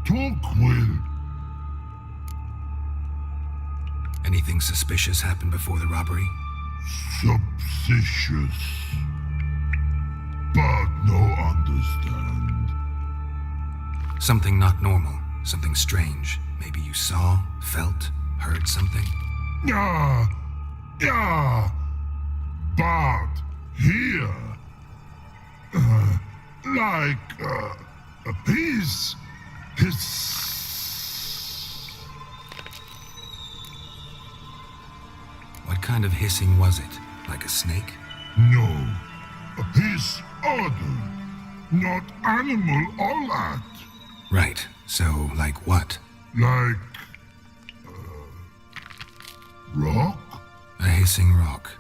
Talk, Will. Anything suspicious happened before the robbery? Suspicious. But no understand. Something not normal, something strange. Maybe you saw, felt, heard something? Yeah. But here, his. What kind of hissing was it? Like a snake? No, his other, not animal all that. Right, so like what? Like, rock? A hissing rock.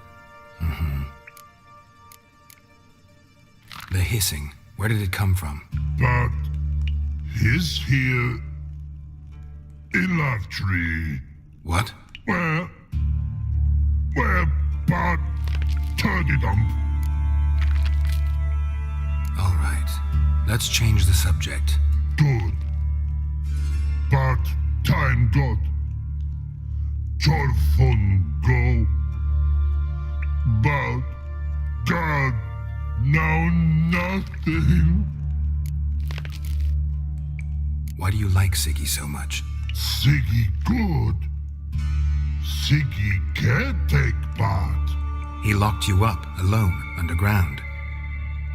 The hissing, where did it come from? But his here in love tree. What? Where Part 2 All right, let's change the subject. Good. But time got. Torfun go. But God, now nothing. Why do you like Siggy so much? Siggy good. Siggy can't take part. He locked you up, alone, underground.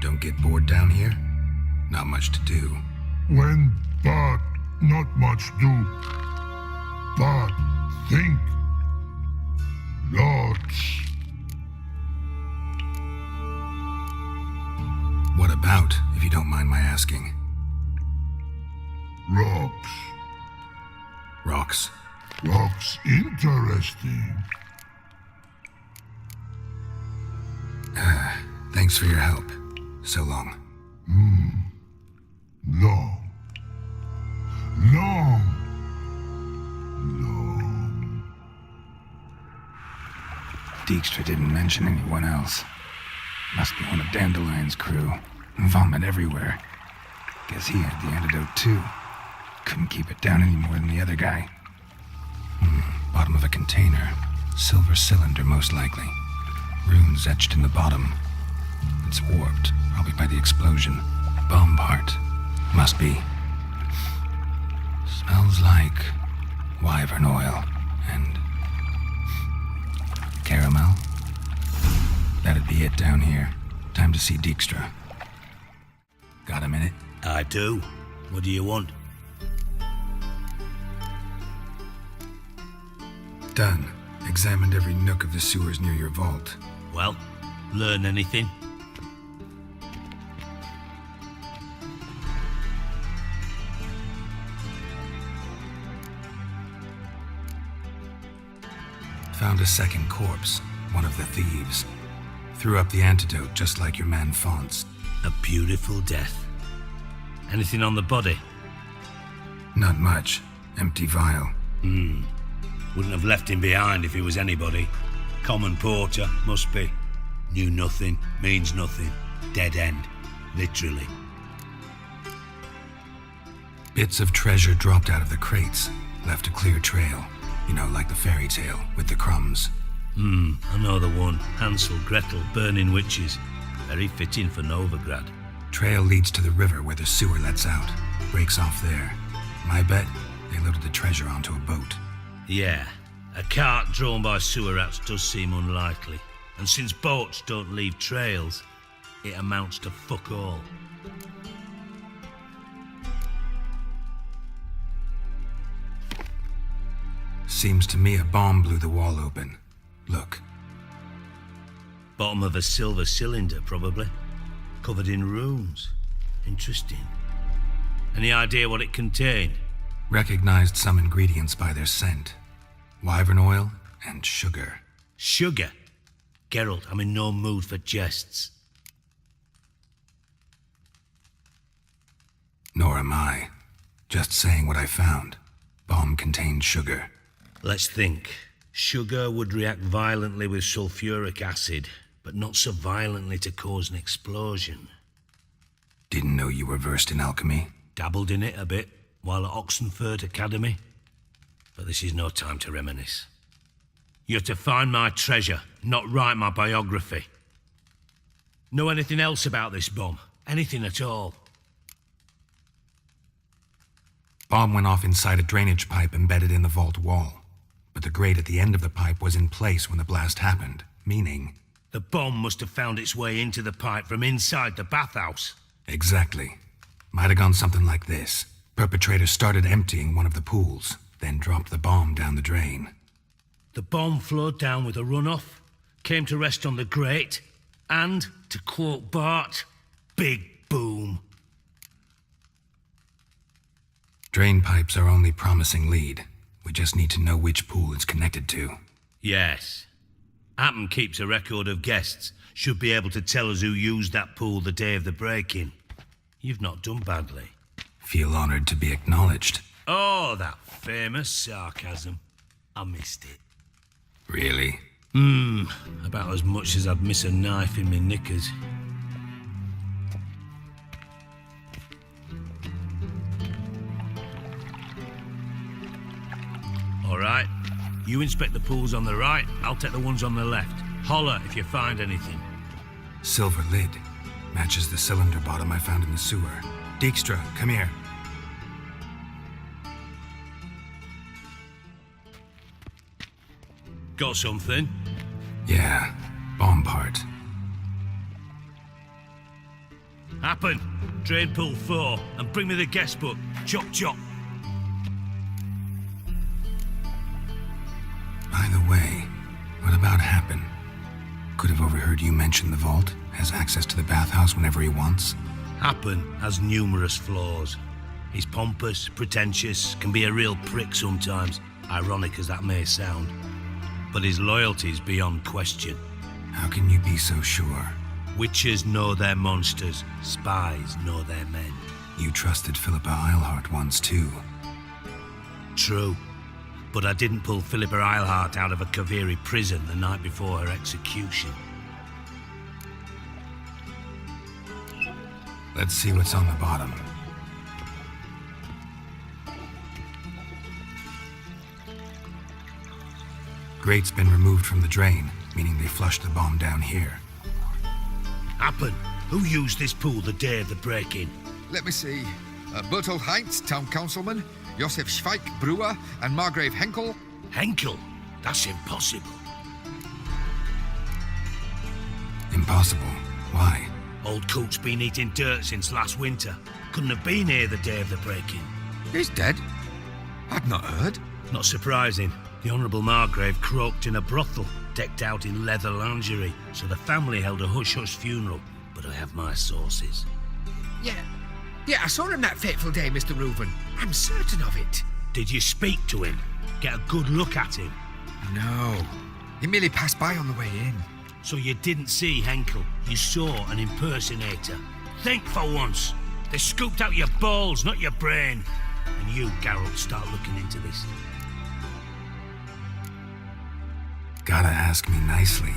Don't get bored down here? Not much to do. When but not much do. But think. Lots. What about, if you don't mind my asking? Rocks. Rocks? Rocks interesting. Thanks for your help. So long. Long. Dijkstra didn't mention anyone else. Must be one of Dandelion's crew. Vomit everywhere. Guess he had the antidote too. Couldn't keep it down any more than the other guy. Bottom of a container. Silver cylinder, most likely. Runes etched in the bottom. It's warped, probably by the explosion. Bomb part. Must be. Smells like wyvern oil and caramel. That'd be it down here. Time to see Dijkstra. Got a minute? I do. What do you want? Done. Examined every nook of the sewers near your vault. Well, learn anything? Found a second corpse, one of the thieves. Threw up the antidote just like your man Fonz. A beautiful death. Anything on the body? Not much. Empty vial. Wouldn't have left him behind if he was anybody. Common porter, must be. Knew nothing, means nothing. Dead end, literally. Bits of treasure dropped out of the crates. Left a clear trail. You know, like the fairy tale, with the crumbs. I know the one. Hansel, Gretel, burning witches. Very fitting for Novigrad. Trail leads to the river where the sewer lets out. Breaks off there. My bet, they loaded the treasure onto a boat. Yeah, a cart drawn by sewer rats does seem unlikely. And since boats don't leave trails, it amounts to fuck all. Seems to me a bomb blew the wall open. Look. Bottom of a silver cylinder, probably. Covered in runes. Interesting. Any idea what it contained? Recognized some ingredients by their scent. Wyvern oil and sugar. Sugar? Geralt, I'm in no mood for jests. Nor am I. Just saying what I found. Bomb contained sugar. Let's think. Sugar would react violently with sulfuric acid, but not so violently to cause an explosion. Didn't know you were versed in alchemy. Dabbled in it a bit. while at Oxenford Academy. But this is no time to reminisce. You're to find my treasure, not write my biography. Know anything else about this bomb? Anything at all? Bomb went off inside a drainage pipe embedded in the vault wall. But the grate at the end of the pipe was in place when the blast happened, meaning... The bomb must have found its way into the pipe from inside the bathhouse. Exactly. Might have gone something like this. Perpetrator started emptying one of the pools, then dropped the bomb down the drain. The bomb flowed down with a runoff, came to rest on the grate, and, to quote Bart, big boom. Drain pipes are only promising lead. We just need to know which pool it's connected to. Yes. Appen keeps a record of guests. Should be able to tell us who used that pool the day of the break-in. You've not done badly. Feel honored to be acknowledged. Oh, that famous sarcasm. I missed it. Really? About as much as I'd miss a knife in me knickers. All right. You inspect the pools on the right, I'll take the ones on the left. Holler if you find anything. Silver lid. Matches the cylinder bottom I found in the sewer. Dijkstra, come here. Got something? Yeah, bomb part. Happen. Drain pool 4, and bring me the guest book. Chop chop. By the way, what about Happen? Could have overheard you mention the vault. Has access to the bathhouse whenever he wants. Happen has numerous flaws. He's pompous, pretentious, can be a real prick sometimes, ironic as that may sound. But his loyalty's beyond question. How can you be so sure? Witches know their monsters, spies know their men. You trusted Philippa Eilhart once too. True. But I didn't pull Philippa Eilhart out of a Kaviri prison the night before her execution. Let's see what's on the bottom. Grate's been removed from the drain, meaning they flushed the bomb down here. Happen. Who used this pool the day of the break-in? Let me see. Bertold Heinz, town councilman, Josef Schweik, brewer, and Margrave Henkel. Henkel? That's impossible. Impossible. Why? Old Coot's been eating dirt since last winter. Couldn't have been here the day of the break-in. He's dead? I'd not heard. Not surprising. The Honourable Margrave croaked in a brothel, decked out in leather lingerie, so the family held a hush-hush funeral. But I have my sources. Yeah, I saw him that fateful day, Mr. Reuven. I'm certain of it. Did you speak to him? Get a good look at him? No. He merely passed by on the way in. So you didn't see Henkel, you saw an impersonator. Think for once. They scooped out your balls, not your brain. And you, Geralt, start looking into this. Gotta ask me nicely.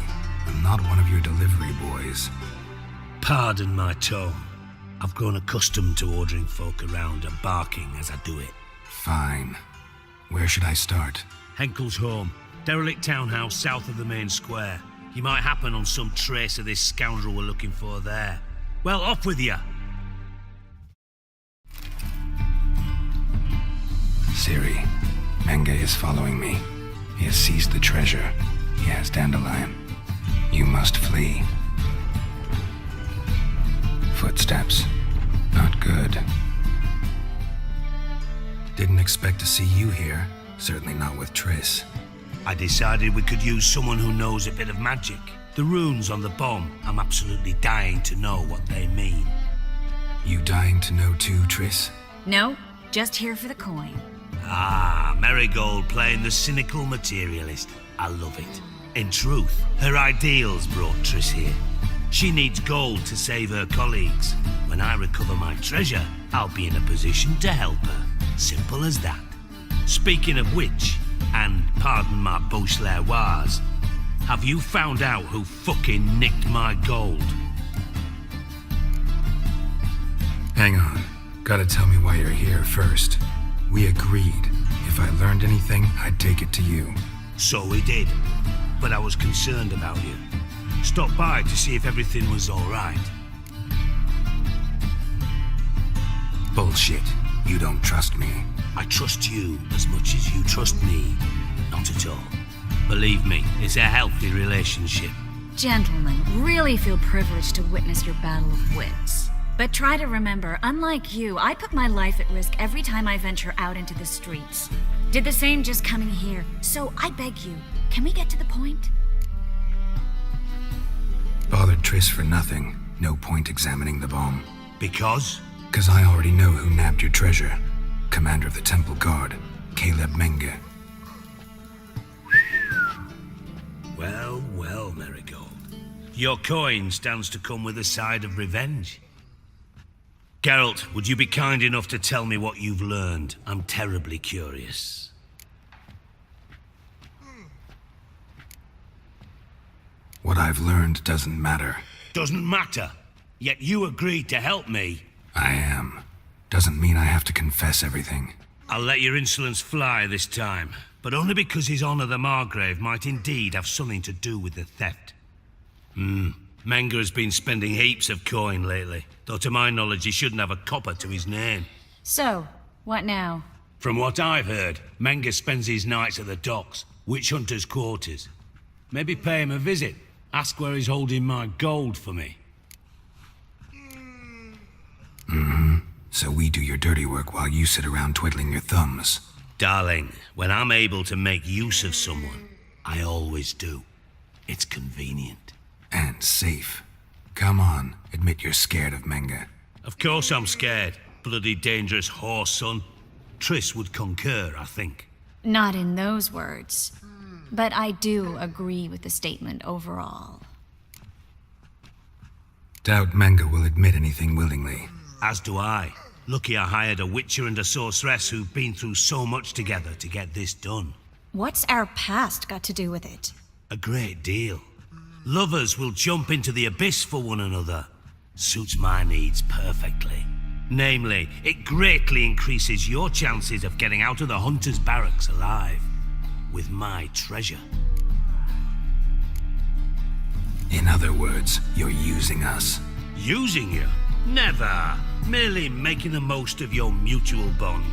I'm not one of your delivery boys. Pardon my tone. I've grown accustomed to ordering folk around and barking as I do it. Fine. Where should I start? Henkel's home. Derelict townhouse south of the main square. You might happen on some trace of this scoundrel we're looking for there. Well, off with you. Ciri, Menge is following me. He has seized the treasure. He has Dandelion. You must flee. Footsteps. Not good. Didn't expect to see you here. Certainly not with Triss. I decided we could use someone who knows a bit of magic. The runes on the bomb, I'm absolutely dying to know what they mean. You dying to know too, Triss? No, just here for the coin. Ah, Marigold playing the cynical materialist. I love it. In truth, her ideals brought Triss here. She needs gold to save her colleagues. When I recover my treasure, I'll be in a position to help her. Simple as that. Speaking of which, and pardon my Beauclervoise, have you found out who fucking nicked my gold? Hang on. Gotta tell me why you're here first. We agreed. If I learned anything, I'd take it to you. So we did. But I was concerned about you. Stopped by to see if everything was alright. Bullshit. You don't trust me. I trust you as much as you trust me. Not at all. Believe me, it's a healthy relationship. Gentlemen, really feel privileged to witness your battle of wits. But try to remember, unlike you, I put my life at risk every time I venture out into the streets. Did the same just coming here. So I beg you, can we get to the point? Bothered Triss for nothing. No point examining the bomb. Because? 'Cause I already know who nabbed your treasure. Commander of the Temple Guard, Caleb Menge. Well, well, Marigold. Your coin stands to come with a side of revenge. Geralt, would you be kind enough to tell me what you've learned? I'm terribly curious. What I've learned doesn't matter. Doesn't matter. Yet you agreed to help me. I am. Doesn't mean I have to confess everything. I'll let your insolence fly this time, but only because His Honor the Margrave might indeed have something to do with the theft. Menge has been spending heaps of coin lately, though to my knowledge he shouldn't have a copper to his name. So, what now? From what I've heard, Menge spends his nights at the docks, witch hunters' quarters. Maybe pay him a visit. Ask where he's holding my gold for me. So we do your dirty work while you sit around twiddling your thumbs. Darling, when I'm able to make use of someone, I always do. It's convenient. And safe. Come on, admit you're scared of Menge. Of course I'm scared. Bloody dangerous whore, son. Triss would concur, I think. Not in those words. But I do agree with the statement overall. Doubt Menge will admit anything willingly. As do I. Lucky I hired a witcher and a sorceress who've been through so much together to get this done. What's our past got to do with it? A great deal. Lovers will jump into the abyss for one another. Suits my needs perfectly. Namely, it greatly increases your chances of getting out of the hunter's barracks alive. With my treasure. In other words, you're using us. Using you? Never. Merely making the most of your mutual bond.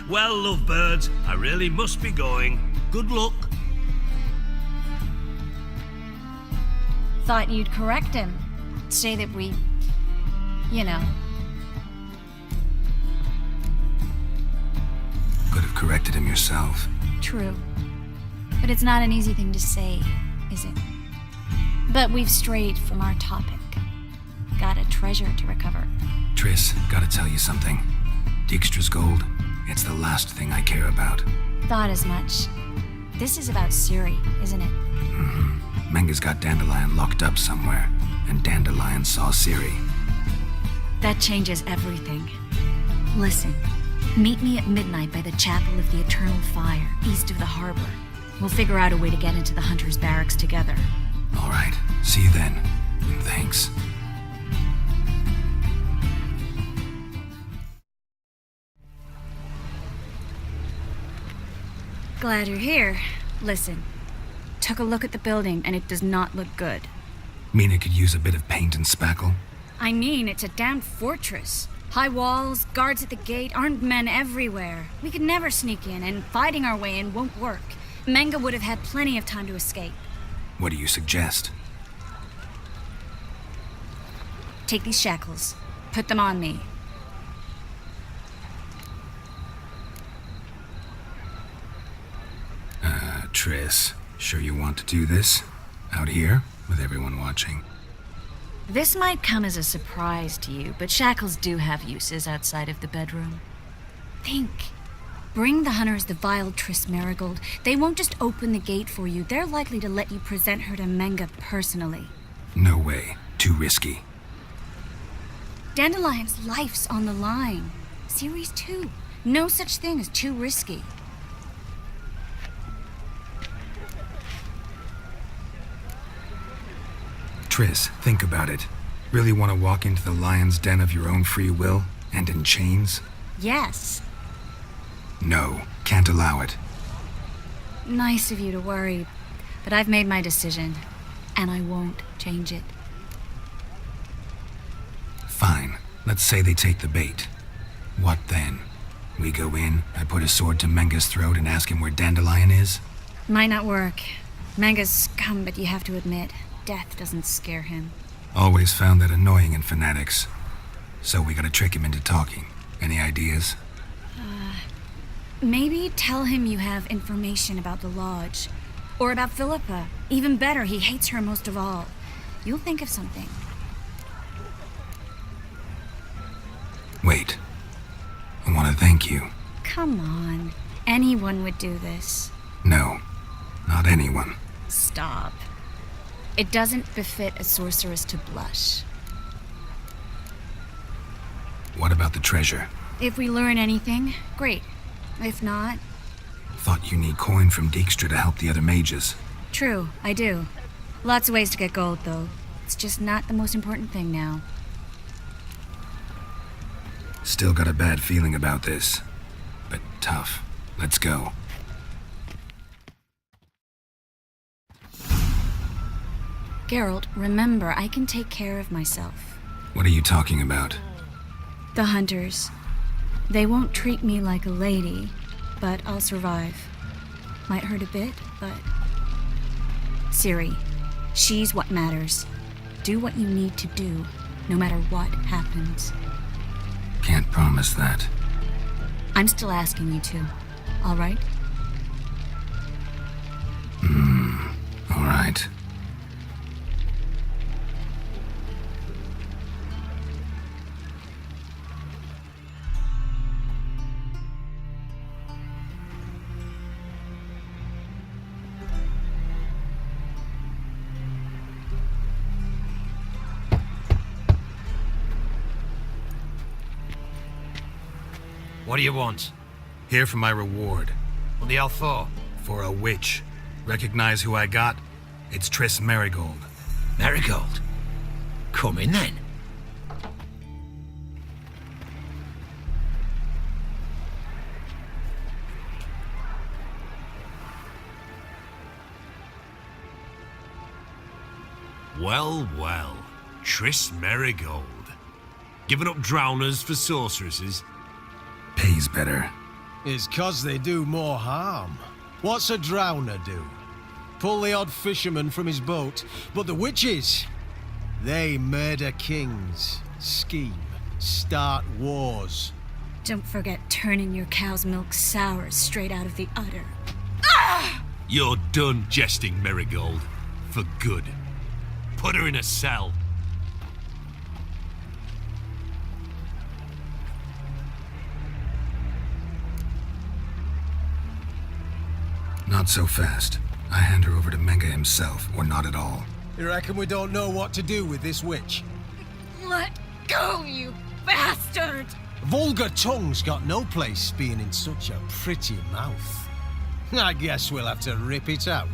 Well, lovebirds, I really must be going. Good luck. Thought you'd correct him. Say that we... you know. Could have corrected him yourself. True. But it's not an easy thing to say, is it? But we've strayed from our topic. Got a treasure to recover. Triss, gotta tell you something. Dijkstra's gold, it's the last thing I care about. Thought as much. This is about Ciri, isn't it? Menge's got Dandelion locked up somewhere, and Dandelion saw Ciri. That changes everything. Listen, meet me at midnight by the Chapel of the Eternal Fire, east of the harbor. We'll figure out a way to get into the Hunter's Barracks together. All right, see you then. And thanks. Glad you're here. Listen, took a look at the building and it does not look good. Mina could use a bit of paint and spackle. I mean, it's a damn fortress. High walls, guards at the gate, armed men everywhere. We could never sneak in, and fighting our way in won't work. Menge would have had plenty of time to escape. What do you suggest? Take these shackles. Put them on me. Triss, sure you want to do this? Out here, with everyone watching? This might come as a surprise to you, but shackles do have uses outside of the bedroom. Think. Bring the hunters the vile Triss Marigold. They won't just open the gate for you. They're likely to let you present her to Menge personally. No way. Too risky. Dandelion's life's on the line. Series 2. No such thing as too risky. Triss, think about it. Really want to walk into the lion's den of your own free will? And in chains? Yes. No, can't allow it. Nice of you to worry, but I've made my decision, and I won't change it. Fine. Let's say they take the bait. What then? We go in, I put a sword to Menga's throat and ask him where Dandelion is? Might not work. Manga's scum, but you have to admit, death doesn't scare him. Always found that annoying in fanatics. So we gotta trick him into talking. Any ideas? Maybe tell him you have information about the Lodge. Or about Philippa. Even better, he hates her most of all. You'll think of something. Wait. I want to thank you. Come on. Anyone would do this. No, not anyone. Stop. It doesn't befit a sorceress to blush. What about the treasure? If we learn anything, great. If not, Thought you need coin from Dijkstra to help the other mages. true, I do. Lots of ways to get gold, though. It's just not the most important thing now. Still got a bad feeling about this. But tough. Let's go. Geralt, remember, I can take care of myself. What are you talking about? The hunters. They won't treat me like a lady, but I'll survive. Might hurt a bit, but... Ciri, she's what matters. Do what you need to do, no matter what happens. Can't promise that. I'm still asking you to, all right? All right. What do you want? Here for my reward. What the hell for? For a witch. Recognize who I got? It's Triss Merigold. Marigold. Come in then. Well, well. Triss Merigold. Giving up drowners for sorceresses? Pays better. It's 'cause they do more harm. What's a drowner do? Pull the odd fisherman from his boat. But the witches, they murder kings, scheme, start wars. Don't forget turning your cow's milk sour straight out of the udder. You're done jesting, Merigold. For good. Put her in a cell. Not so fast. I hand her over to Menga himself, or not at all. You reckon we don't know what to do with this witch? Let go, you bastard! Vulgar tongue's got no place being in such a pretty mouth. I guess we'll have to rip it out.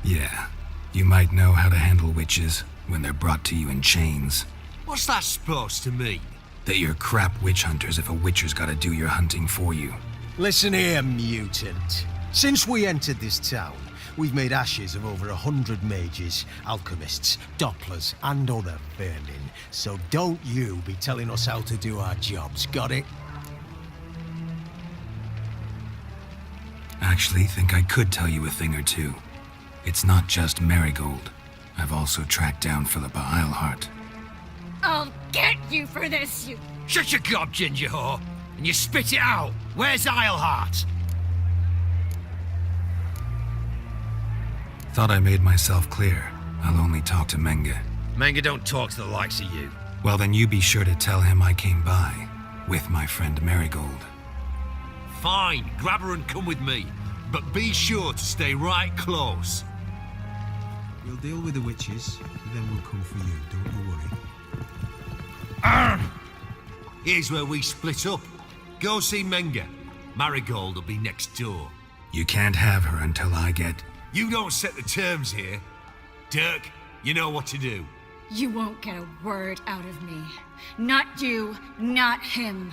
Yeah. You might know how to handle witches when they're brought to you in chains. What's that supposed to mean? That you're crap witch hunters if a witcher's gotta do your hunting for you. Listen here, mutant. Since we entered this town, we've made ashes of over 100 mages, alchemists, dopplers, and other vermin. So don't you be telling us how to do our jobs, got it? Actually, think I could tell you a thing or two. It's not just Merigold. I've also tracked down Philippa Eilhart. I'll get you for this, you... Shut your gob, ginger whore, and you spit it out. Where's Eilhart? Thought I made myself clear. I'll only talk to Menga. Manga don't talk to the likes of you. Well, then you be sure to tell him I came by with my friend Merigold. Fine, grab her and come with me. But be sure to stay right close. We'll deal with the witches, then we'll come for you, don't you worry. Here's where we split up. Go see Menga. Marigold will be next door. You can't have her until I get... You don't set the terms here. Dirk, You know what to do. You won't get a word out of me. Not you, not him.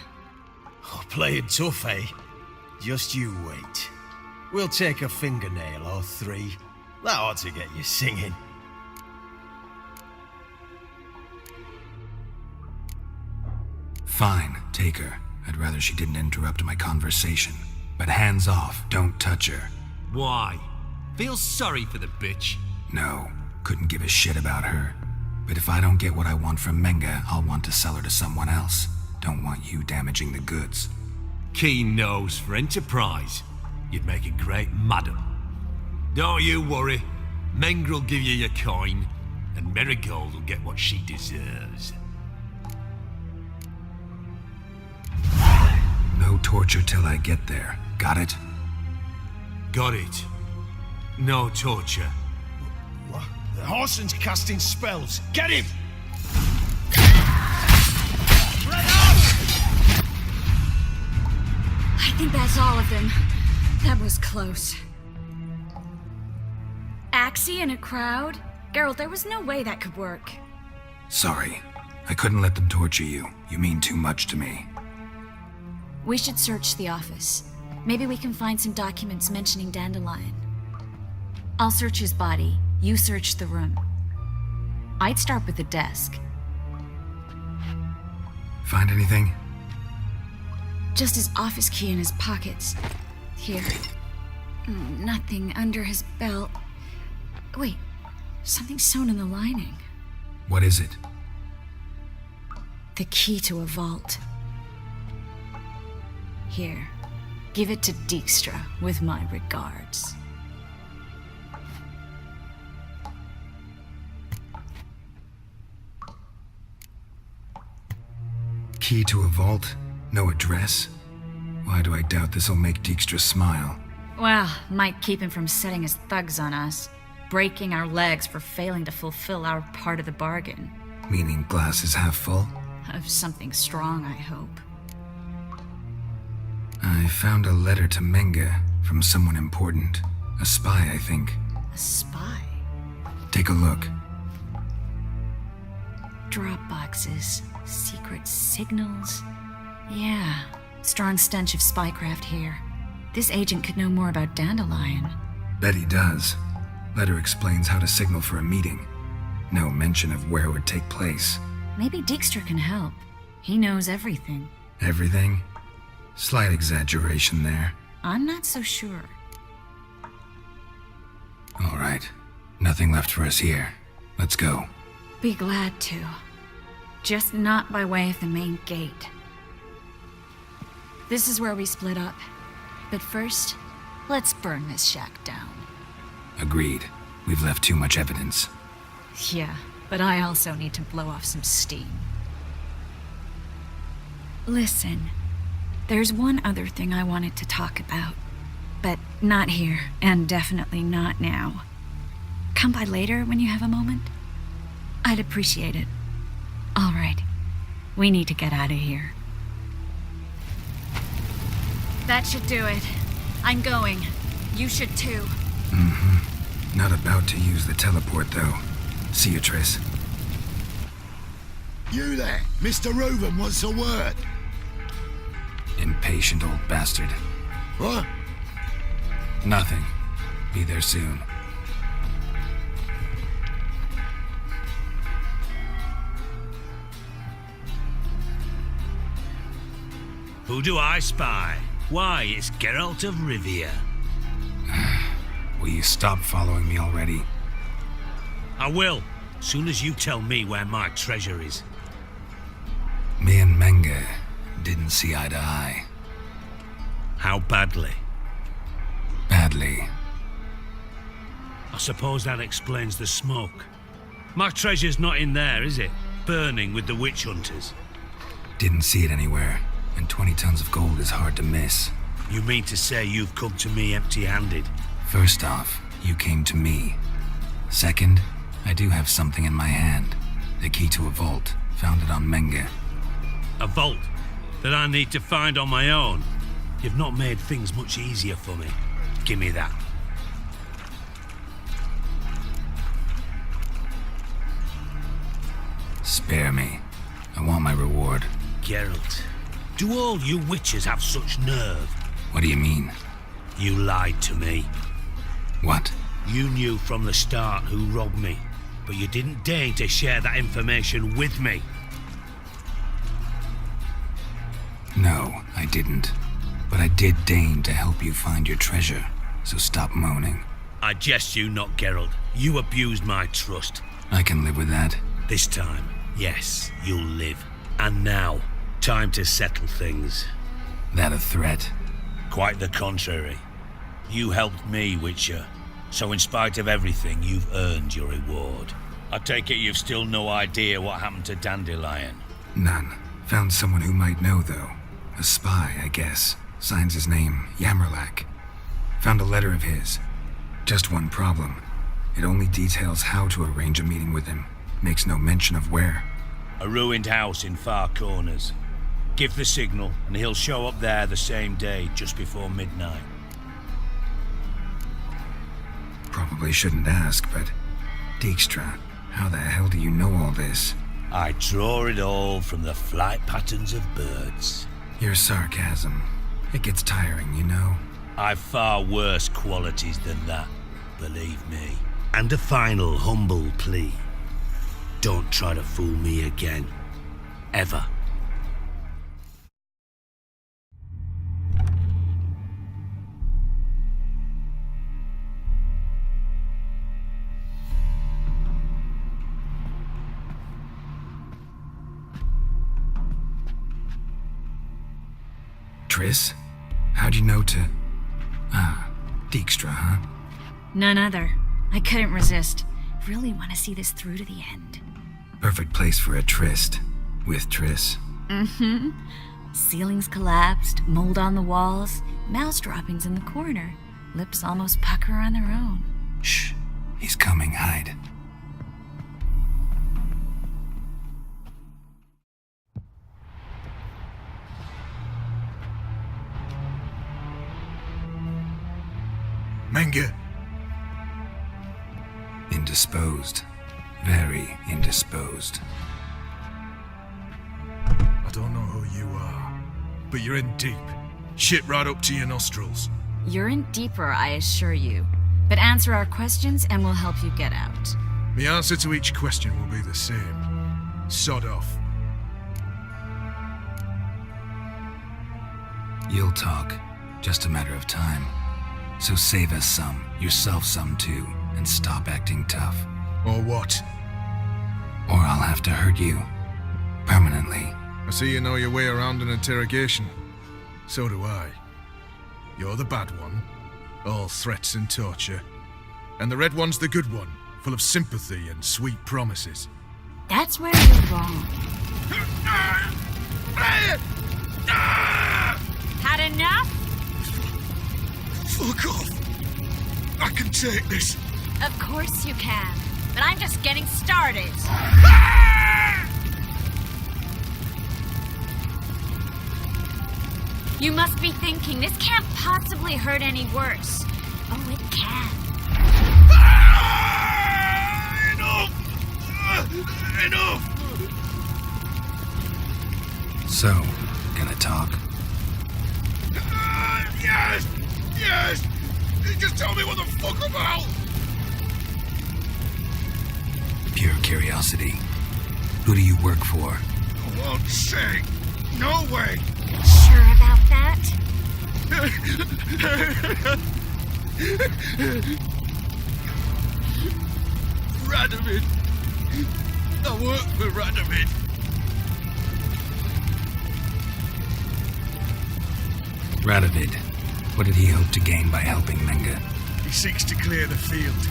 Oh, playing tough, eh? Just you wait. We'll take a fingernail or three. That ought to get you singing. Fine, take her. I'd rather she didn't interrupt my conversation. But hands off, don't touch her. Why? Feel sorry for the bitch? No, couldn't give a shit about her. But if I don't get what I want from Menga, I'll want to sell her to someone else. Don't want you damaging the goods. Keen nose for enterprise. You'd make a great madam. Don't you worry. Mengrel will give you your coin, and Marigold will get what she deserves. No torture till I get there. Got it? Got it. No torture. What? The Horson's casting spells. Get him! I think that's all of them. That was close. Axie in a crowd? Geralt, there was no way that could work. Sorry. I couldn't let them torture you. You mean too much to me. We should search the office. Maybe we can find some documents mentioning Dandelion. I'll search his body. You search the room. I'd start with the desk. Find anything? Just his office key in his pockets. Here. Nothing under his belt. Wait, something sewn in the lining. What is it? The key to a vault. Here, give it to Dijkstra with my regards. Key to a vault? No address? Why do I doubt this'll make Dijkstra smile? Well, might keep him from setting his thugs on us, breaking our legs for failing to fulfill our part of the bargain. Meaning glass is half full? Of something strong, I hope. I found a letter to Menga from someone important. A spy, I think. A spy? Take a look. Drop boxes, secret signals. Yeah, strong stench of spycraft here. This agent could know more about Dandelion. Bet he does. Letter explains how to signal for a meeting. No mention of where it would take place. Maybe Dijkstra can help. He knows everything. Everything? Slight exaggeration there. I'm not so sure. All right. Nothing left for us here. Let's go. Be glad to. Just not by way of the main gate. This is where we split up. But first, let's burn this shack down. Agreed. We've left too much evidence. Yeah, but I also need to blow off some steam. Listen, there's one other thing I wanted to talk about. But not here, and definitely not now. Come by later when you have a moment? I'd appreciate it. All right, we need to get out of here. That should do it. I'm going. You should too. Not about to use the teleport, though. See you, Triss. You there, Mr. Reuven wants a word. Impatient old bastard. What? Nothing. Be there soon. Who do I spy? Why, it's Geralt of Rivia. Will you stop following me already? I will, soon as you tell me where my treasure is. Me and Menga didn't see eye to eye. How badly? Badly. I suppose that explains the smoke. My treasure's not in there, is it? Burning with the witch hunters. Didn't see it anywhere, and 20 tons of gold is hard to miss. You mean to say you've come to me empty-handed? First off, you came to me. Second, I do have something in my hand. The key to a vault, found it on Menga. A vault that I need to find on my own. You've not made things much easier for me. Give me that. Spare me. I want my reward. Geralt, do all you witches have such nerve? What do you mean? You lied to me. What? You knew from the start who robbed me, but you didn't deign to share that information with me. No, I didn't. But I did deign to help you find your treasure, so stop moaning. I jest you not, Geralt. You abused my trust. I can live with that. This time, yes, you'll live. And now, time to settle things. That a threat? Quite the contrary. You helped me, Witcher. So in spite of everything, you've earned your reward. I take it you've still no idea what happened to Dandelion. None. Found someone who might know, though. A spy, I guess. Signs his name, Yammerlak. Found a letter of his. Just one problem. It only details how to arrange a meeting with him. Makes no mention of where. A ruined house in Far Corners. Give the signal, and he'll show up there the same day, just before midnight. Probably shouldn't ask, but... Dijkstra, how the hell do you know all this? I draw it all from the flight patterns of birds. Your sarcasm. It gets tiring, you know? I've far worse qualities than that, believe me. And a final humble plea. Don't try to fool me again. Ever. Triss? How'd you know to... Dijkstra, huh? None other. I couldn't resist. Really want to see this through to the end. Perfect place for a tryst. With Triss. Mm-hmm. Ceilings collapsed, mold on the walls, mouse droppings in the corner. Lips almost pucker on their own. Shh. He's coming, hide. Menge. Indisposed. Very indisposed. I don't know who you are, but you're in deep. Shit right up to your nostrils. You're in deeper, I assure you. But answer our questions and we'll help you get out. The answer to each question will be the same. Sod off. You'll talk. Just a matter of time. So save us some, yourself some too, and stop acting tough. Or what? Or I'll have to hurt you. Permanently. I see you know your way around an interrogation. So do I. You're the bad one. All threats and torture. And the red one's the good one, full of sympathy and sweet promises. That's where you're wrong. Had enough? Fuck off! I can take this. Of course you can. But I'm just getting started. You must be thinking, this can't possibly hurt any worse. Oh, it can. Enough! So, gonna talk? Yes! Yes! Just tell me what the fuck about! Pure curiosity. Who do you work for? I won't say. No way! Sure about that? Radovid! I work for Radovid! Radovid. What did he hope to gain by helping Menge? He seeks to clear the field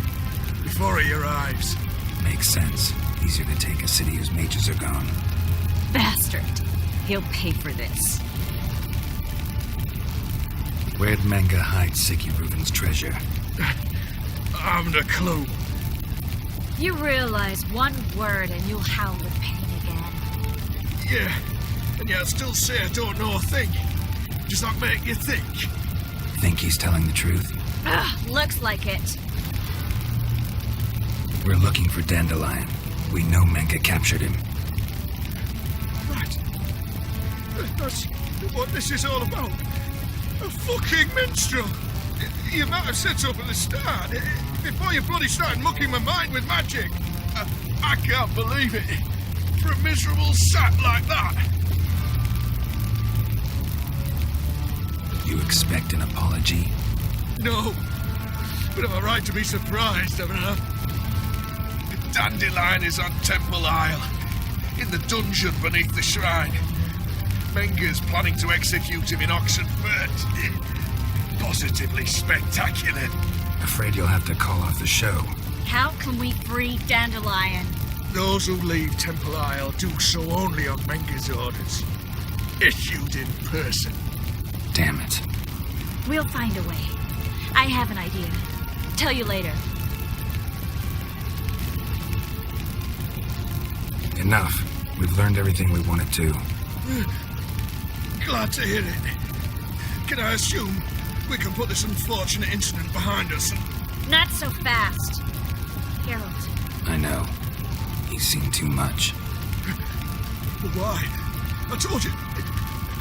before he arrives. Makes sense. Easier to take a city whose mages are gone. Bastard. He'll pay for this. Where'd Menge hide Sicky Reuven's treasure? I haven't a clue. You realize one word and you'll howl with pain again. Yeah, and yet I still say I don't know a thing. Does that make you think? Think he's telling the truth? Ugh, looks like it. We're looking for Dandelion. We know Menge captured him. That's what this is all about. A fucking minstrel! You might have said so at the start, before you bloody started mucking my mind with magic. I can't believe it. For a miserable sap like that. You expect an apology? No, but I'm right to be surprised, haven't I? Dandelion is on Temple Isle, in the dungeon beneath the shrine. Menger's planning to execute him in Oxenfurt. Positively spectacular. Afraid you'll have to call off the show. How can we free Dandelion? Those who leave Temple Isle do so only on Menger's orders, issued in person. Damn it. We'll find a way. I have an idea. Tell you later. Enough. We've learned everything we wanted to. Glad to hear it. Can I assume we can put this unfortunate incident behind us? Not so fast. Geralt. I know. He's seen too much. But why? I told you.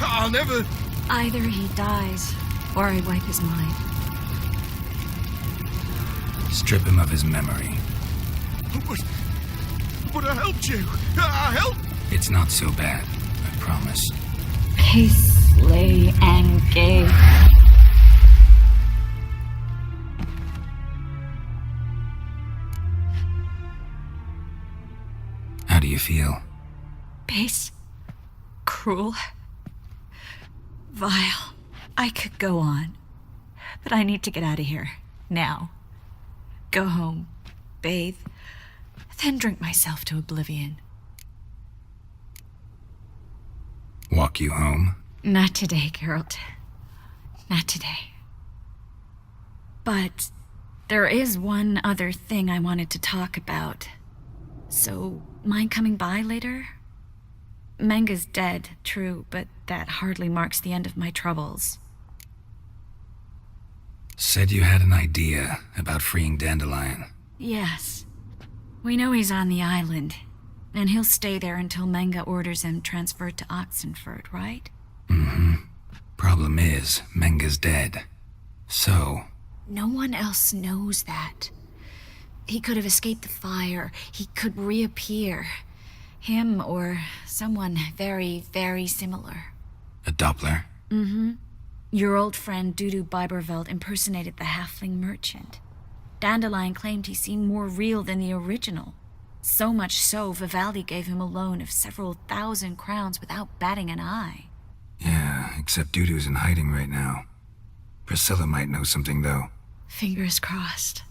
I'll never... Either he dies, or I wipe his mind. Strip him of his memory. But I helped you. I helped... It's not so bad, I promise. Peaceley and gay. How do you feel? Base. Cruel. Vile. I could go on. But I need to get out of here. Now. Go home. Bathe. Then drink myself to oblivion. Walk you home? Not today, Geralt. Not today. But there is one other thing I wanted to talk about. So, mind coming by later? Menga's dead, true, but that hardly marks the end of my troubles. Said you had an idea about freeing Dandelion. Yes. We know he's on the island, and he'll stay there until Menga orders him transferred to Oxenfurt, right? Mm-hmm. Problem is, Menga's dead. So... No one else knows that. He could have escaped the fire. He could reappear. Him or someone very, very similar. A Doppler? Mm-hmm. Your old friend Dudu Biberveld impersonated the halfling merchant. Dandelion claimed he seemed more real than the original. So much so, Vivaldi gave him a loan of several thousand crowns without batting an eye. Yeah, except Dudu's in hiding right now. Priscilla might know something, though. Fingers crossed.